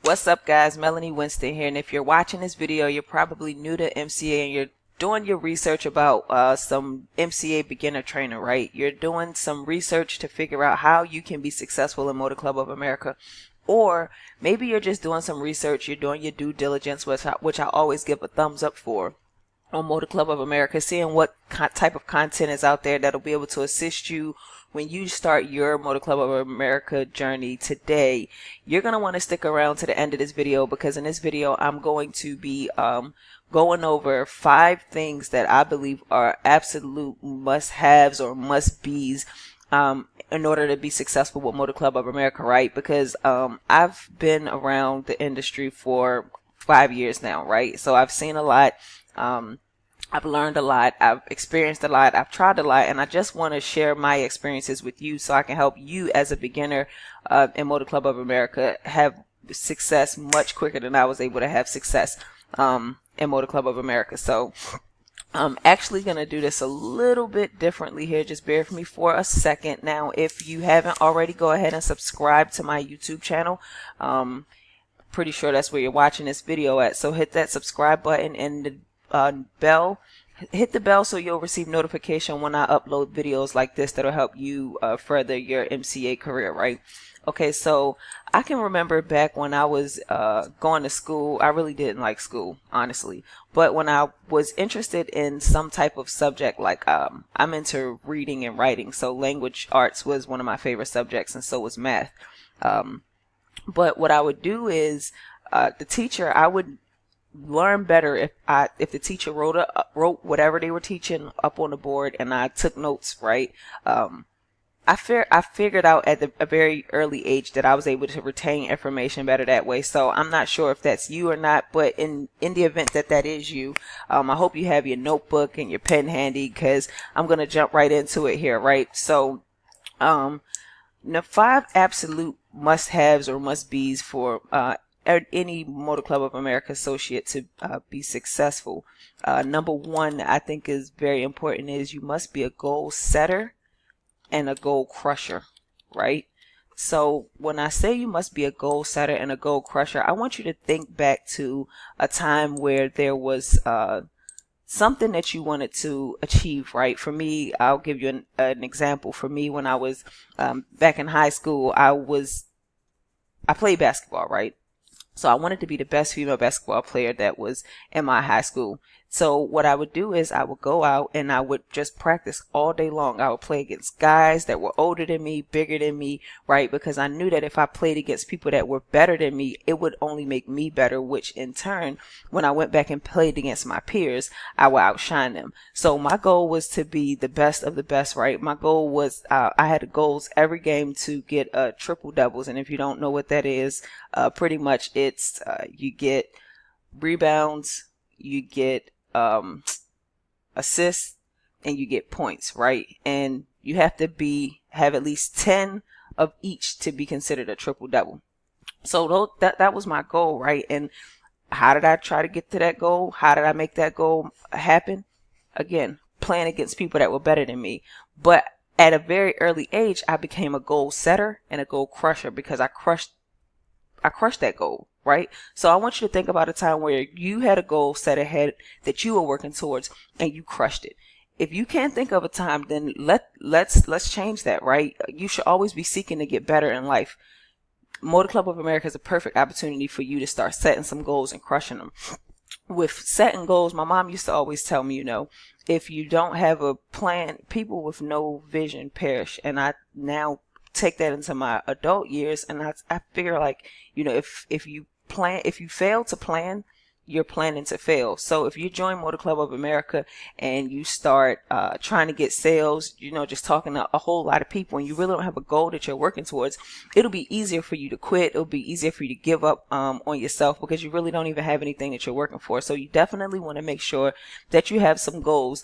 What's up, guys? Melanie Winston here, and if you're watching this video, you're probably new to MCA and you're doing your research about some MCA beginner training, right? You're doing some research to figure out how you can be successful in Motor Club of America. Or maybe you're just doing some research, you're doing your due diligence, which I always give a thumbs up for, on Motor Club of America, seeing what type of content is out there that'll be able to assist you when you start your Motor Club of America journey today. You're going to want to stick around to the end of this video, because in this video I'm going to be going over 5 things that I believe are absolute must-haves or must-be's in order to be successful with Motor Club of America, right? Because I've been around the industry for 5 years now, right? So I've seen a lot. I've learned a lot, I've experienced a lot, I've tried a lot, and I just want to share my experiences with you so I can help you as a beginner in Motor Club of America have success much quicker than I was able to have success in Motor Club of America. So I'm actually going to do this a little bit differently here. Just bear with me for a second. Now, if you haven't already, go ahead and subscribe to my YouTube channel. Pretty sure that's where you're watching this video at. So hit that subscribe button and the bell. Hit the bell so you'll receive notification when I upload videos like this that'll help you further your MCA career, right? Okay, so I can remember back when I was going to school. I really didn't like school, honestly. But when I was interested in some type of subject, like I'm into reading and writing, so language arts was one of my favorite subjects, and so was math. But what I would do is the teacher, I would learn better if the teacher wrote whatever they were teaching up on the board and I took notes, right? I figured out at a very early age that I was able to retain information better that way. So I'm not sure if that's you or not, but in the event that is you, I hope you have your notebook and your pen handy, because I'm going to jump right into it here, right? So the 5 absolute must-haves or must-be's for any Motor Club of America associate to be successful. Number 1, I think is very important, is you must be a goal setter and a goal crusher, right? So when I say you must be a goal setter and a goal crusher, I want you to think back to a time where there was something that you wanted to achieve, right? For me, I'll give you an example. For me, when I was back in high school, I played basketball, right? So I wanted to be the best female basketball player that was in my high school. So what I would do is I would go out and I would just practice all day long. I would play against guys that were older than me, bigger than me, right? Because I knew that if I played against people that were better than me, it would only make me better, which in turn, when I went back and played against my peers, I would outshine them. So my goal was to be the best of the best, right? My goal was, I had goals every game to get triple doubles. And if you don't know what that is, pretty much it's you get rebounds, you get assists, and you get points, right? And you have to have at least 10 of each to be considered a triple double. So that was my goal, right? And how did I try to get to that goal? How did I make that goal happen? Again, playing against people that were better than me. But at a very early age, I became a goal setter and a goal crusher, because I crushed that goal, right? So I want you to think about a time where you had a goal set ahead that you were working towards and you crushed it. If you can't think of a time, then let's change that, right? You should always be seeking to get better in life. Motor Club of America is a perfect opportunity for you to start setting some goals and crushing them. With setting goals, my mom used to always tell me, if you don't have a plan, people with no vision perish. And I now take that into my adult years, and I figure, like, if you fail to plan, you're planning to fail. So if you join Motor Club of America and you start trying to get sales, just talking to a whole lot of people, and you really don't have a goal that you're working towards, it'll be easier for you to quit. It'll be easier for you to give up on yourself, because you really don't even have anything that you're working for. So you definitely want to make sure that you have some goals,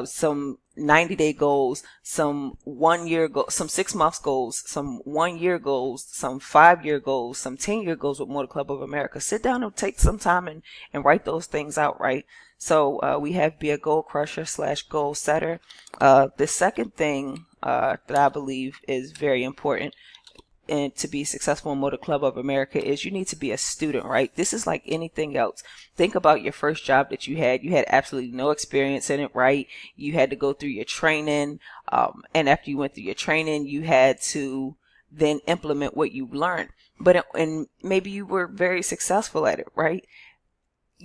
some 90-day goals, some 1-year goals, some 6-month goals, some 1-year goals, some 5-year goals, some 10-year goals with Motor Club of America. Sit down and take some time and write those things out, right? So we have be a goal crusher / goal setter. The second thing that I believe is very important and to be successful in Motor Club of America is you need to be a student, right? This is like anything else. Think about your first job that you had. You had absolutely no experience in it, right? You had to go through your training. And after you went through your training, you had to then implement what you learned. And maybe you were very successful at it, right?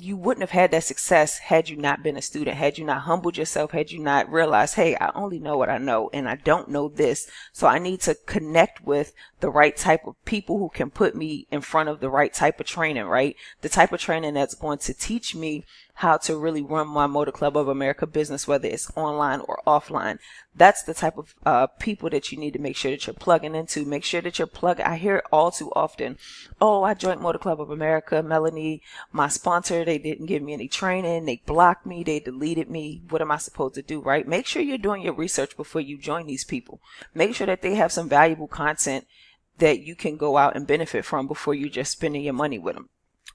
You wouldn't have had that success had you not been a student, had you not humbled yourself, had you not realized, hey, I only know what I know and I don't know this. So I need to connect with the right type of people who can put me in front of the right type of training, right? The type of training that's going to teach me how to really run my Motor Club of America business, whether it's online or offline. That's the type of people that you need to make sure that you're plugging into. Make sure that you're plugging. I hear it all too often. Oh, I joined Motor Club of America. Melanie, my sponsor, they didn't give me any training. They blocked me. They deleted me. What am I supposed to do, right? Make sure you're doing your research before you join these people. Make sure that they have some valuable content that you can go out and benefit from before you just spending your money with them.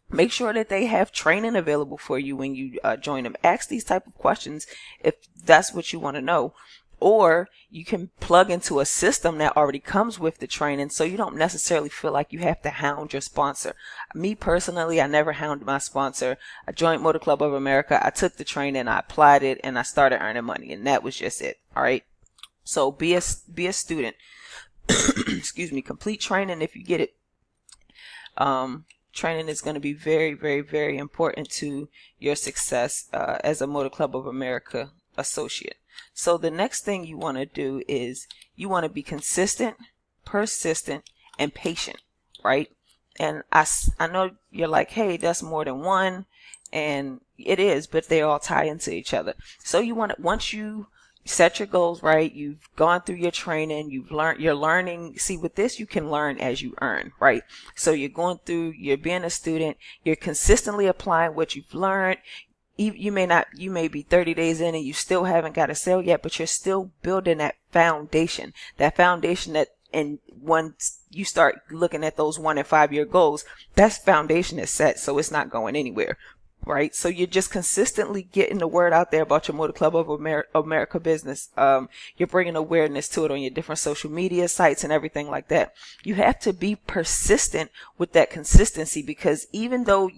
Make sure that they have training available for you when you join them. Ask these type of questions if that's what you want to know. Or you can plug into a system that already comes with the training so you don't necessarily feel like you have to hound your sponsor. Me personally, I never hounded my sponsor. I joined Motor Club of America. I took the training, I applied it, and I started earning money. And that was just it. All right. So be a student. Excuse me. Complete training if you get it. Training is going to be very, very, very important to your success as a Motor Club of America associate. So the next thing you want to do is you want to be consistent, persistent, and patient, right? And I know you're like, hey, that's more than one. And it is, but they all tie into each other. So you want to, once you set your goals right, you've gone through your training, you're learning. See, with this, you can learn as you earn, right? So you're being a student, you're consistently applying what you've learned. You may be 30 days in and you still haven't got a sale yet, but you're still building that foundation that, and once you start looking at those 1 and 5 year goals, that foundation is set. So it's not going anywhere. Right. So you're just consistently getting the word out there about your Motor Club of America business. You're bringing awareness to it on your different social media sites and everything like that. You have to be persistent with that consistency, because even though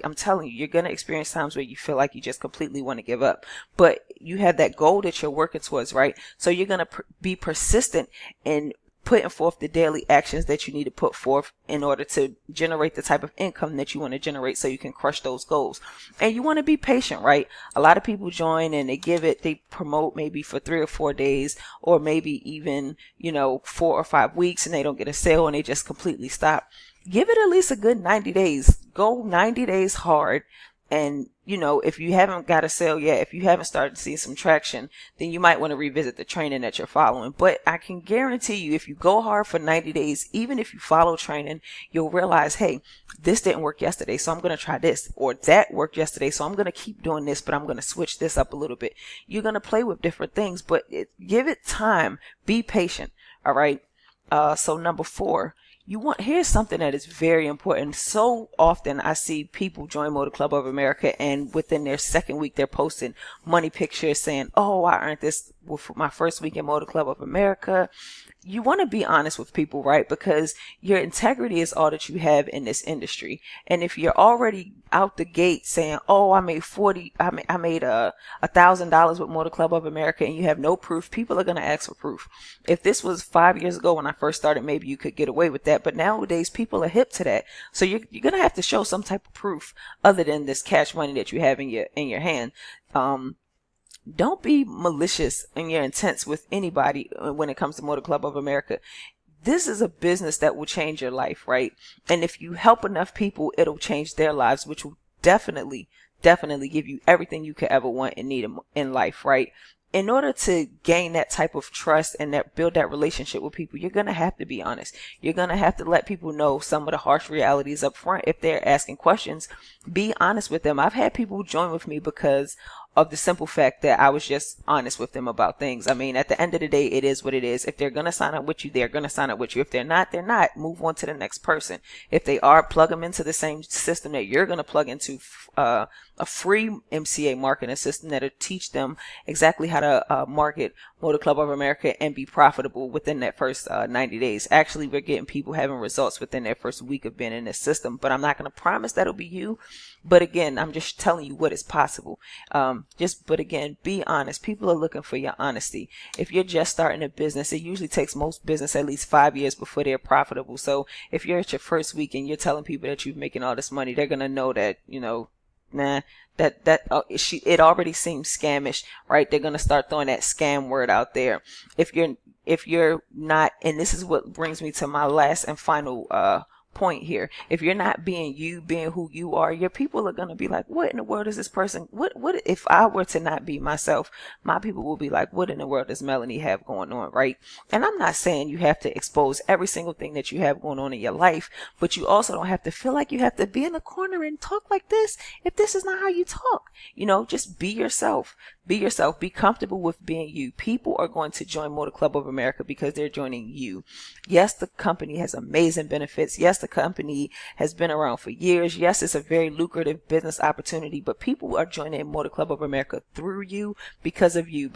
I'm telling you, you're going to experience times where you feel like you just completely want to give up, but you have that goal that you're working towards, right? So you're going to be persistent in putting forth the daily actions that you need to put forth in order to generate the type of income that you want to generate so you can crush those goals. And you want to be patient, right? A lot of people join and they promote maybe for 3 or 4 days, or maybe even, 4 or 5 weeks, and they don't get a sale and they just completely stop. Give it at least a good 90 days. Go 90 days hard. And, if you haven't got a sale yet, if you haven't started to see some traction, then you might want to revisit the training that you're following. But I can guarantee you, if you go hard for 90 days, even if you follow training, you'll realize, hey, this didn't work yesterday, so I'm going to try this. Or that worked yesterday, so I'm going to keep doing this, but I'm going to switch this up a little bit. You're going to play with different things, but give it time. Be patient. All right. So number 4. Here's something that is very important. So often I see people join Motor Club of America, and within their second week, they're posting money pictures saying, oh, I earned this with my first week in Motor Club of America. You want to be honest with people, right? Because your integrity is all that you have in this industry. And if you're already out the gate saying, oh, I made $1,000 with Motor Club of America, and you have no proof, people are going to ask for proof. If this was 5 years ago when I first started, maybe you could get away with that. But nowadays, people are hip to that. So you're going to have to show some type of proof other than this cash money that you have in your hand. Don't be malicious in your intents with anybody when it comes to Motor Club of America. This is a business that will change your life, right? And if you help enough people, it'll change their lives, which will definitely give you everything you could ever want and need in life, right? In order to gain that type of trust and build that relationship with people, you're going to have to be honest. You're going to have to let people know some of the harsh realities up front. If they're asking questions, be honest with them. I've had people join with me because of the simple fact that I was just honest with them about things. I mean, at the end of the day, it is what it is. If they're going to sign up with you, they're going to sign up with you. If they're not, they're not. Move on to the next person. If they are, plug them into the same system that you're going to plug into, a free MCA marketing system that'll teach them exactly how to market Motor Club of America and be profitable within that first 90 days. Actually, we're getting people having results within their first week of being in this system, but I'm not going to promise that'll be you. But again, I'm just telling you what is possible. But again, be honest. People are looking for your honesty. If you're just starting a business, it usually takes most business at least 5 years before they're profitable. So if you're at your first week and you're telling people that you're making all this money, they're going to know that, nah, it already seems scamish, right? They're going to start throwing that scam word out there. If you're not, and this is what brings me to my last and final point here. If you're not being you, being who you are, your people are going to be like, what in the world is this person? What if I were to not be myself? My people will be like, what in the world does Melanie have going on, right? And I'm not saying you have to expose every single thing that you have going on in your life, but you also don't have to feel like you have to be in the corner and talk like this if this is not how you talk. Just be yourself. Be yourself. Be comfortable with being you. People are going to join Motor Club of America because they're joining you. Yes, the company has amazing benefits. Yes, the company has been around for years. Yes, it's a very lucrative business opportunity, but people are joining Motor Club of America through you, because of your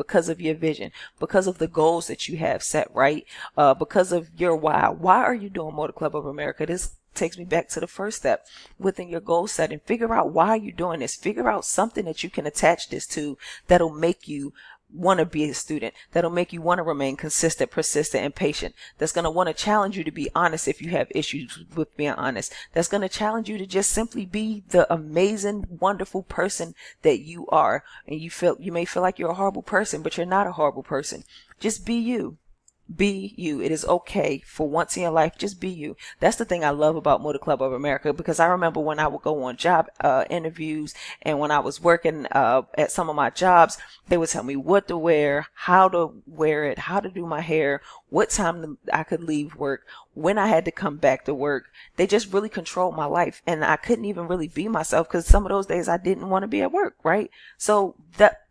vision, because of the goals that you have set, right? Because of your why. Why are you doing Motor Club of America? This takes me back to the first step within your goal setting. Figure out why you're doing this. Figure out something that you can attach this to that'll make you want to be a student, that'll make you want to remain consistent, persistent, and patient, that's going to want to challenge you to be honest if you have issues with being honest, that's going to challenge you to just simply be the amazing, wonderful person that you are. And you may feel like you're a horrible person, but you're not a horrible person. Just be you. Be you. It is okay for once in your life. Just be you. That's the thing I love about Motor Club of America, because I remember when I would go on job interviews, and when I was working at some of my jobs, they would tell me what to wear, how to wear it, how to do my hair, what time I could leave work, when I had to come back to work. They just really controlled my life, and I couldn't even really be myself, because some of those days I didn't want to be at work, right? So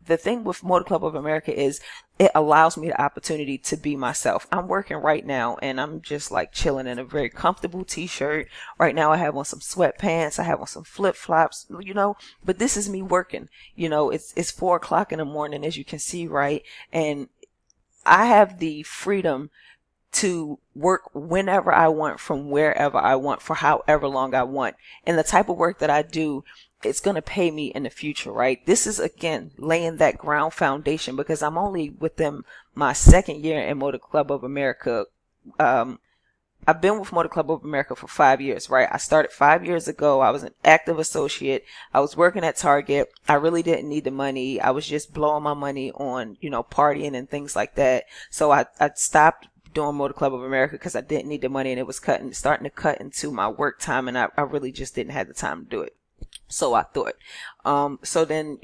the thing with Motor Club of America is it allows me the opportunity to be myself. I'm working right now, and I'm just like chilling in a very comfortable t-shirt. Right now I have on some sweatpants, I have on some flip-flops, but this is me working. It's 4 o'clock in the morning, as you can see, right? And I have the freedom to work whenever I want, from wherever I want, for however long I want. And the type of work that I do, it's going to pay me in the future, right? This is, again, laying that ground foundation, because I'm only within my second year in Motor Club of America. I've been with Motor Club of America for 5 years, right? I started 5 years ago. I was an active associate. I was working at Target. I really didn't need the money. I was just blowing my money on, partying and things like that. So I stopped doing Motor Club of America because I didn't need the money, and it was starting to cut into my work time, and I really just didn't have the time to do it. So I thought. So then,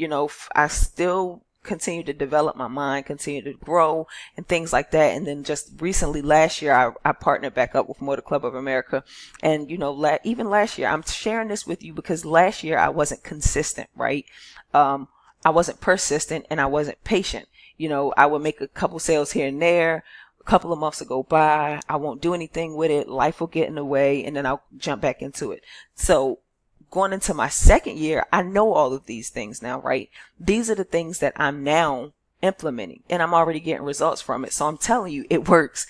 I still continue to develop my mind, continue to grow and things like that. And then just recently, last year, I partnered back up with Motor Club of America. And, even last year, I'm sharing this with you because last year I wasn't consistent, right? I wasn't persistent, and I wasn't patient. I would make a couple sales here and there. A couple of months will go by. I won't do anything with it. Life will get in the way, and then I'll jump back into it. So going into my second year, I know all of these things now, right? These are the things that I'm now implementing, and I'm already getting results from it. So I'm telling you, it works.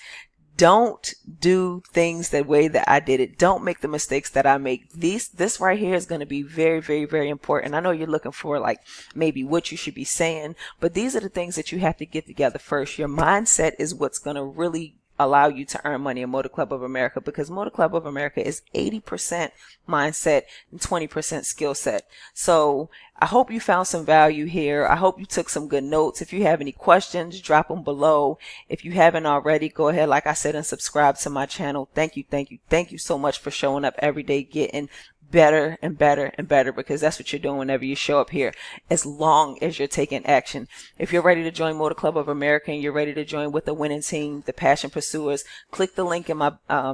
Don't do things the way that I did it. Don't make the mistakes that I make. This right here is going to be very, very, very important. I know you're looking for like maybe what you should be saying, but these are the things that you have to get together first. Your mindset is what's going to really allow you to earn money in Motor Club of America, because Motor Club of America is 80% mindset and 20% skill set. So I hope you found some value here. I hope you took some good notes. If you have any questions, drop them below. If you haven't already, go ahead, like I said, and subscribe to my channel. Thank you so much for showing up every day, getting better and better and better, because that's what you're doing whenever you show up here, as long as you're taking action. If you're ready to join Motor Club of America and you're ready to join with the winning team, the Passion Pursuers, click the link in my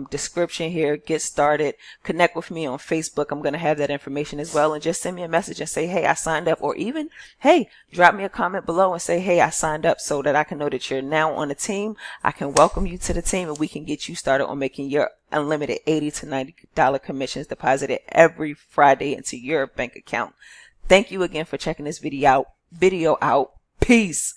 description here. Get started. Connect with me on Facebook. I'm going to have that information as well. And just send me a message and say, hey, I signed up. Or even, hey, drop me a comment below and say, hey, I signed up, so that I can know that you're now on the team. I can welcome you to the team and we can get you started on making your unlimited $80 to $90 commissions deposited every Friday into your bank account. Thank you again for checking this video out. Peace.